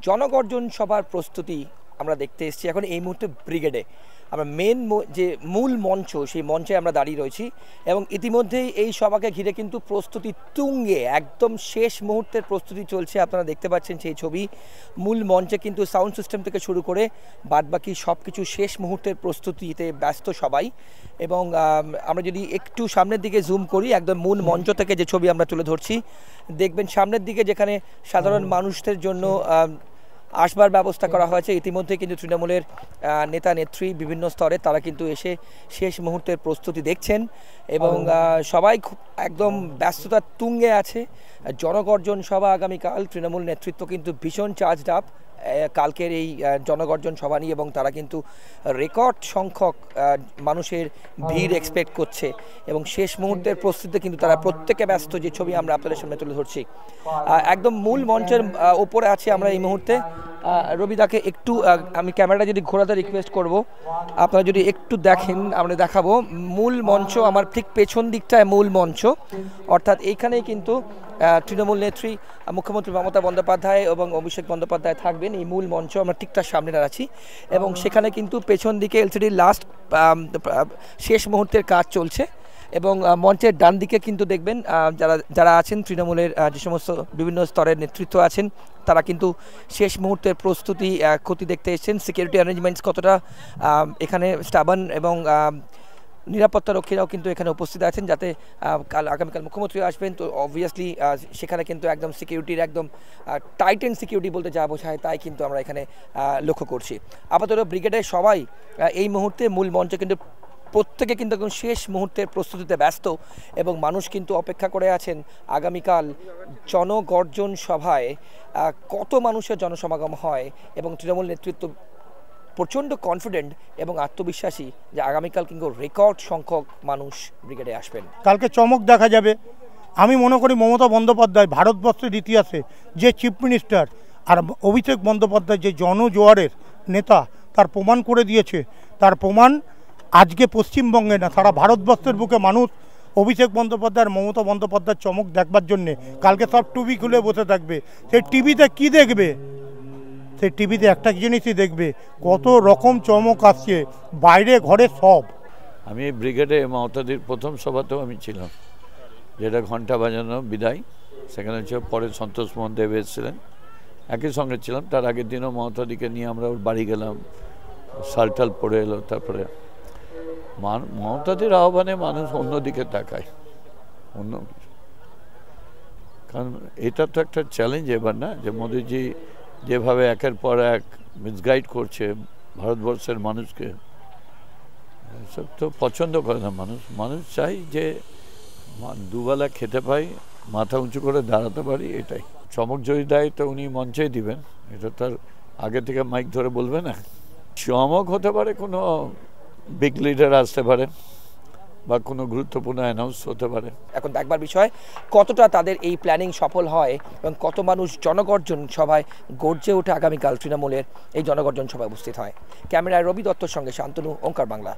জনগর্জন সভার প্রস্তুতি আমরা দেখতে এসেছি এখন এই মুহূর্তে ব্রিগেডে। আমরা যে মূল মঞ্চ সেই মঞ্চে আমরা দাঁড়িয়ে রয়েছি এবং ইতিমধ্যেই এই সভাকে ঘিরে কিন্তু প্রস্তুতি তুঙ্গে, একদম শেষ মুহূর্তের প্রস্তুতি চলছে। আপনারা দেখতে পাচ্ছেন সেই ছবি। মূল মঞ্চে কিন্তু সাউন্ড সিস্টেম থেকে শুরু করে বাদবাকি সব কিছু শেষ মুহূর্তের প্রস্তুতিতে ব্যস্ত সবাই। এবং আমরা যদি একটু সামনের দিকে জুম করি, একদম মূল মঞ্চ থেকে যে ছবি আমরা তুলে ধরছি, দেখবেন সামনের দিকে যেখানে সাধারণ মানুষদের জন্য আসবার ব্যবস্থা করা হয়েছে। ইতিমধ্যে কিন্তু তৃণমূলের নেতা নেত্রী বিভিন্ন স্তরে তারা কিন্তু এসে শেষ মুহূর্তের প্রস্তুতি দেখছেন এবং সবাই খুব একদম ব্যস্ততার তুঙ্গে আছে। জনগর্জন সভা আগামীকাল, তৃণমূল নেতৃত্ব কিন্তু ভীষণ চার্জড আপ কালকের এই জনগর্জন সভা নিয়ে এবং তারা কিন্তু রেকর্ড সংখ্যক মানুষের ভিড় এক্সপেক্ট করছে এবং শেষ মুহূর্তের প্রস্তুতিতে কিন্তু তারা প্রত্যেকে ব্যস্ত। যে ছবি আমরা আপনাদের সামনে তুলে ধরছি, একদম মূল মঞ্চের ওপরে আছে আমরা এই মুহূর্তে। রবিদাকে একটু আমি ক্যামেরাটা যদি ঘোরাতে রিকোয়েস্ট করব, আপনারা যদি একটু দেখেন আমরা দেখাবো। মূল মঞ্চ আমার ঠিক পেছন দিকটায় মূল মঞ্চ, অর্থাৎ এইখানেই কিন্তু তৃণমূল নেত্রী মুখ্যমন্ত্রী মমতা বন্দ্যোপাধ্যায় এবং অভিষেক বন্দ্যোপাধ্যায় থাকবেন। এই মূল মঞ্চ আমরা ঠিকঠাক সামনে দাঁড়াচ্ছি এবং সেখানে কিন্তু পেছন দিকে এলসিডির লাস্ট শেষ মুহূর্তের কাজ চলছে এবং মঞ্চের ডান দিকে কিন্তু দেখবেন যারা আছেন তৃণমূলের যে সমস্ত বিভিন্ন স্তরের নেতৃত্ব আছেন তারা কিন্তু শেষ মুহূর্তের প্রস্তুতি ক্ষতি দেখতে এসেছেন। সিকিউরিটি অ্যারেঞ্জমেন্টস কতটা এখানে স্টাবান এবং নিরাপত্তা রক্ষীরাও কিন্তু এখানে উপস্থিত আছেন, যাতে আগামীকাল মুখ্যমন্ত্রী আসবেন তো অবভিয়াসলি সেখানে কিন্তু একদম সিকিউরিটির একদম টাইট এন্ড সিকিউরিটি বলতে যা বোঝায় তাই কিন্তু আমরা এখানে লক্ষ্য করছি। আপাতত ব্রিগেডের সবাই এই মুহূর্তে মূল মঞ্চে কিন্তু প্রত্যেকে কিন্তু একদম শেষ মুহূর্তের প্রস্তুতিতে ব্যস্ত এবং মানুষ কিন্তু অপেক্ষা করে আছেন আগামীকাল জনগর্জন সভায় কত মানুষের জনসমাগম হয় এবং তৃণমূল নেতৃত্ব প্রচণ্ড কনফিডেন্ট এবং আত্মবিশ্বাসী যে আগামীকাল কিন্তু রেকর্ড সংখ্যক মানুষ ব্রিগেডে আসবেন। কালকে চমক দেখা যাবে। আমি মনে করি মমতা বন্দ্যোপাধ্যায় ভারতবর্ষের ইতিহাসে যে চিফ মিনিস্টার আর অভিষেক বন্দ্যোপাধ্যায় যে জনজোয়ারের নেতা তার প্রমাণ করে দিয়েছে। তার প্রমাণ আজকে পশ্চিমবঙ্গে না, সারা ভারতবর্ষের বুকে মানুষ অভিষেক বন্দ্যোপাধ্যায় আর মমতা বন্দ্যোপাধ্যায়ের চমক দেখবার জন্যে কালকে সব টিভি খুলে বসে থাকবে। সেই টিভিতে কি দেখবে? সেই টিভিতে একটা জিনিসই দেখবে, কত রকম চমক আসছে বাইরে ঘরে সব। আমি এই ব্রিগেডে মমতাদির প্রথম সভাতেও আমি ছিলাম, যেটা ঘন্টা বাজানো বিদায়, সেখানে হচ্ছে পরে সন্তোষ মোহন দেব এসেছিলেন, একই সঙ্গে ছিলাম। তার আগের দিনও মমতাদিকে নিয়ে আমরা ওর বাড়ি গেলাম, সালটাল পড়ে এলো। তারপরে মমতাদির আহ্বানে মানুষ অন্যদিকে তাকায়, অন্য কিছু। কারণ এটা তো একটা চ্যালেঞ্জ এবার না, যে মোদিজি যেভাবে একের পর এক মিসগাইড করছে ভারতবর্ষের মানুষকে, সব তো পছন্দ করে না মানুষ। মানুষ চাই যে দুবেলা খেতে পাই, মাথা উঁচু করে দাঁড়াতে পারি, এটাই। চমক যদি দেয় তো উনি মঞ্চেই দিবেন, এটা তার আগে থেকে মাইক ধরে বলবে না। চমক হতে পারে কোনো বিগ লিডার আসতে পারে বা কোনো গুরুত্বপূর্ণ অ্যানাউন্স হতে পারে। এখন দেখবার বিষয় কতটা তাদের এই প্ল্যানিং সফল হয় এবং কত মানুষ জনগর্জন সভায় গর্জে ওঠে আগামীকাল তৃণমূলের এই জনগর্জন সভায় উপস্থিত হয়। ক্যামেরায় রবি দত্তর সঙ্গে শান্তনু, ওঙ্কার বাংলা।